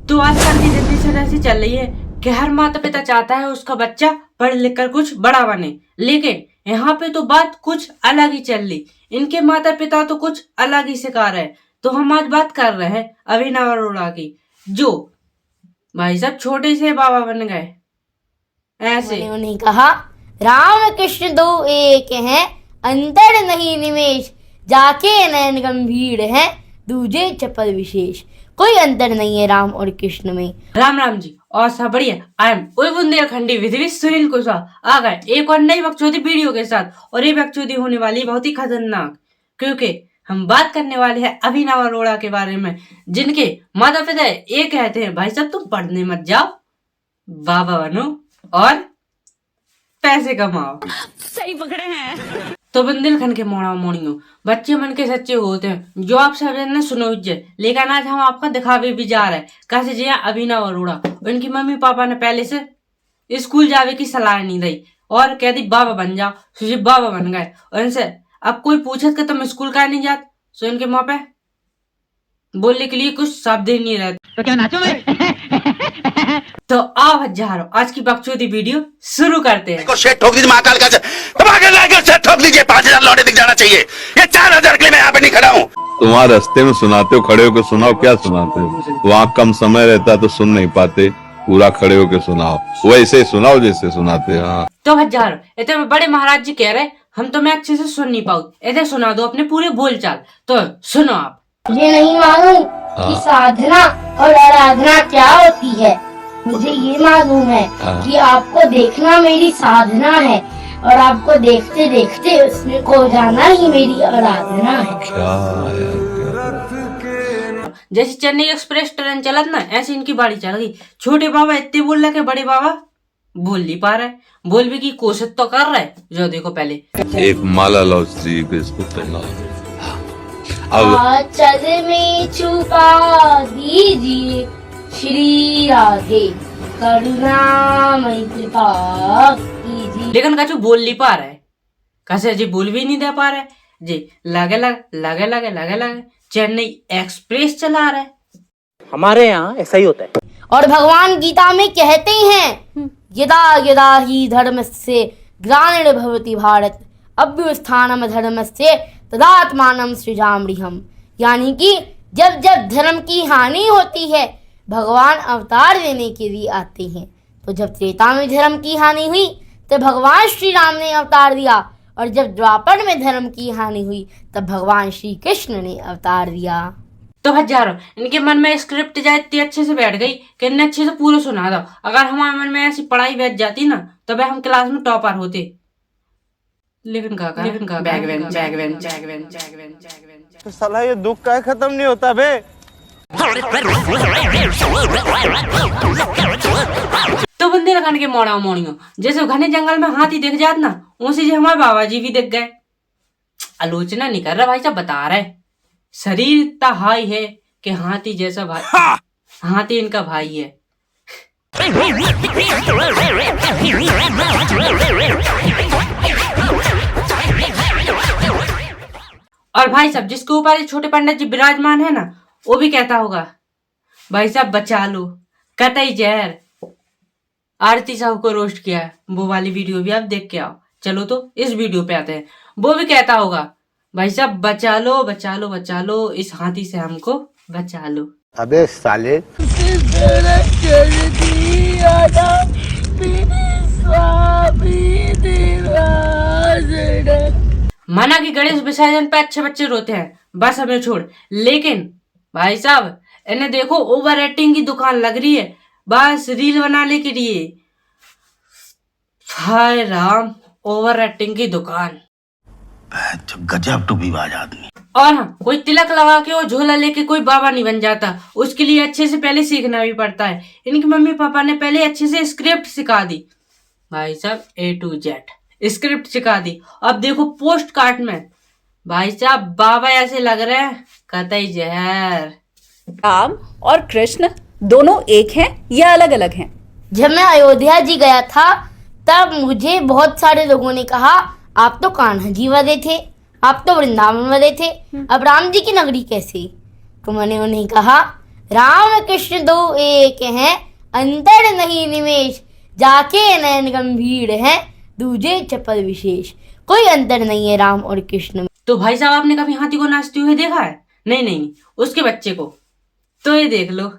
तो आजकल की जनरेशन ऐसी चल रही है कि हर माता पिता चाहता है उसका बच्चा पढ़ लिख कर कुछ बड़ा बने, लेकिन यहाँ पे तो बात कुछ अलग ही चल रही। इनके माता पिता तो कुछ अलग ही सिखा रहे हैं। तो हम आज बात कर रहे हैं अभिनव अरोड़ा की, जो भाई साहब छोटे से बाबा बन गए। ऐसे उन्होंने कहा, राम कृष्ण दो एक हैं, अंतर नहीं निमेश, जाके नयन गंभीर हैं, दूजे चपल विशेष। कोई अंतर नहीं है राम और कृष्ण में। राम राम जी और सब बढ़िया। आई एम बुंदेलखंडी विधि सुनील कुशवाहा आ गए एक और नई बकचोदी वीडियो के साथ। और ये बकचोदी होने वाली बहुत ही खतरनाक, क्योंकि हम बात करने वाले हैं अभिनव अरोड़ा के बारे में, जिनके माता पिता ये कहते हैं भाई साहब तुम पढ़ने मत जाओ, बाबा बनो और पैसे कमाओ। सही पकड़े हैं। तो बुंदेलखंड के मोड़ा मोड़ियों बच्चे मन के सच्चे होते हैं, जो आप सब ने सुनो। लेकिन आज हम आपको दिखावे भी जा रहे हैं कैसे जी अभिनव अरोड़ा। उनकी मम्मी पापा ने पहले से स्कूल जावे की सलाह नहीं दी और कह दी बाबा बन जाओ, तो जी बाबा बन गए। और इनसे अब कोई पूछत कि तुम स्कूल का नहीं जाते, तो इनके मुंह पे बोलने के लिए कुछ शब्द ही नहीं रहते। तो क्या नाचो मैं? तो आओ हजारों आज की बकचोदी वीडियो शुरू करते हैं। शेट ठोक दीजिए, महाकाल का शेट ठोक दीजिए। 5,000 लौटे दिख जाना चाहिए। ये 4,000 के लिए मैं यहाँ पे नहीं खड़ा हूँ। तुम्हारे रास्ते में सुनाते हो, खड़े होकर सुनाओ। क्या सुनाते हो? वहाँ कम समय रहता तो सुन नहीं पाते, पूरा खड़े होकर सुनाओ, वैसे सुनाओ जैसे सुनाते। हाँ तो हजारों इतने बड़े महाराज जी कह रहे हम तुम्हें अच्छे से सुन नहीं पाओ, इधर सुना दो अपने पूरे बोल चाल। तो सुनो आप। मुझे नहीं मालूम कि साधना और आराधना क्या होती है। मुझे ये मालूम है कि आपको देखना मेरी साधना है और आपको देखते देखते उसमें खो जाना ही मेरी आराधना है। जैसे चेन्नई एक्सप्रेस ट्रेन चलत ना, ऐसे इनकी बाड़ी चल गई। छोटे बाबा इतने बोल रहे बड़े बाबा बोल नहीं पा रहे, बोल भी की कोशिश तो कर रहे। जो देखो पहले एक माला लो श्री कृष्ण, आंचल में छुपा दीजिए श्री राधे, करुणामय कृपा कीजिए। लेकिन कछु बोल नहीं पा रहे, कैसे जी बोल भी नहीं दे पा रहे जी। लगे लगे चेन्नई एक्सप्रेस चला रहे। हमारे यहाँ ऐसा ही होता है। और भगवान गीता में कहते हैं, यदा यदा ही धर्मस्य ग्लानिर् भवति भारत, अभ्युत्थानम् धर्मस्य तदात्मानं सृजाम्यहम्। यानी कि जब जब धर्म की हानि होती है भगवान अवतार लेने के लिए आते हैं। तो जब त्रेता में धर्म की हानि हुई तो भगवान श्री राम ने अवतार दिया, और जब द्वापर में धर्म की हानि हुई तब भगवान श्री कृष्ण ने अवतार दिया। तो हजारों इनके मन में स्क्रिप्ट जाए इतनी अच्छे से बैठ गई कि इन्हें अच्छे से पूरा सुना दो। अगर हमारे मन में ऐसी पढ़ाई बैठ जाती ना तो भाई हम क्लास में टॉपर होते। लेकिन तो साला ये दुख का खत्म नहीं होता बे। तो बुंदेलखंड के मोड़ा मोड़ियों जैसे घने जंगल में हाथी दिख जात ना, उसे जी हमारे बाबा जी भी दिख गए। आलोचना नहीं कर रहा भाई साहब, बता रहे शरीर इतना हाई है कि हाथी जैसा भाई, हाथी इनका भाई है। और भाई साहब जिसके ऊपर छोटे पंडित जी विराजमान है ना, वो भी कहता होगा भाई साहब बचा लो, कतई जहर। आरती साहब को रोस्ट किया है, वो वाली वीडियो भी आप देख के आओ। चलो तो इस वीडियो पे आते हैं। वो भी कहता होगा भाई साहब बचा लो बचा लो बचा लो, इस हाथी से हमको बचा लो। अबे साले माना कि गणेश विसर्जन पे अच्छे बच्चे रोते हैं, बस हमें छोड़। लेकिन भाई साहब इन्हें देखो ओवर एक्टिंग की दुकान लग रही है, बस रील बनाने के लिए। हाय राम, ओवर एक्टिंग की दुकान। गजब टूबीबाज आदमी। और हाँ, कोई तिलक लगा के और झोला लेके कोई बाबा नहीं बन जाता, उसके लिए अच्छे से पहले सीखना भी पड़ता है। इनके मम्मी पापा ने पहले अच्छे से स्क्रिप्ट सिखा दी भाई साहब, A to Z स्क्रिप्ट सिखा दी। अब देखो पोस्ट कार्ड में भाई साहब बाबा ऐसे लग रहे हैं कतई जहर। राम और कृष्ण दोनों एक हैं या अलग अलग हैं? जब मैं अयोध्या जी गया था तब मुझे बहुत सारे लोगों ने कहा आप तो कान्हा जी वाले थे, आप तो वृंदावन वाले थे, अब राम जी की नगरी कैसे? तो मैंने उन्हें कहा राम कृष्ण दो एक हैं, अंतर नहीं निमेश, जाके नयन गंभीर हैं, दूजे चपल विशेष। कोई अंतर नहीं है राम और कृष्ण में। तो भाई साहब आपने कभी हाथी को नाचते हुए देखा है? नहीं नहीं नहीं, उसके बच्चे को। तो ये देख लो।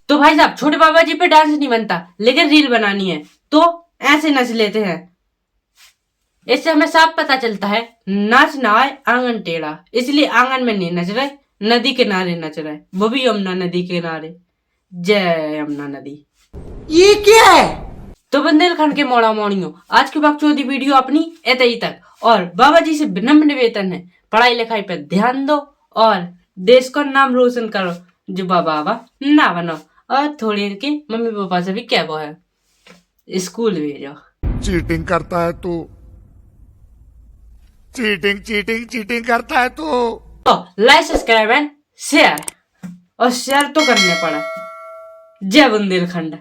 तो भाई साहब छोटे बाबा जी पे डांस नहीं बनता, लेकिन रील बनानी है तो ऐसे नच लेते हैं। इससे हमें साफ पता चलता है नाच ना आए आंगन टेढ़ा, इसलिए आंगन में नहीं नच रहे, नदी किनारे नच रहे, वो भी यमुना नदी किनारे। जय यमुना नदी। ये क्या है? तो बुंदेलखंड के मोड़ा मोड़ियों, आज की बकचोदी वीडियो अपनी ऐसे ही तक। और बाबा जी से विनम्र निवेदन है, पढ़ाई लिखाई पर ध्यान दो और देश का नाम रोशन करो, जो बाबा ना बनो। और थोड़ी इनके मम्मी पापा से भी कहबो है, स्कूल भेजो। चीटिंग करता है तू, चीटिंग चीटिंग चीटिंग करता है तू। तो लाइक सब्सक्राइब एंड शेयर, और शेयर तो करने पड़ा। जय बुंदेलखंड।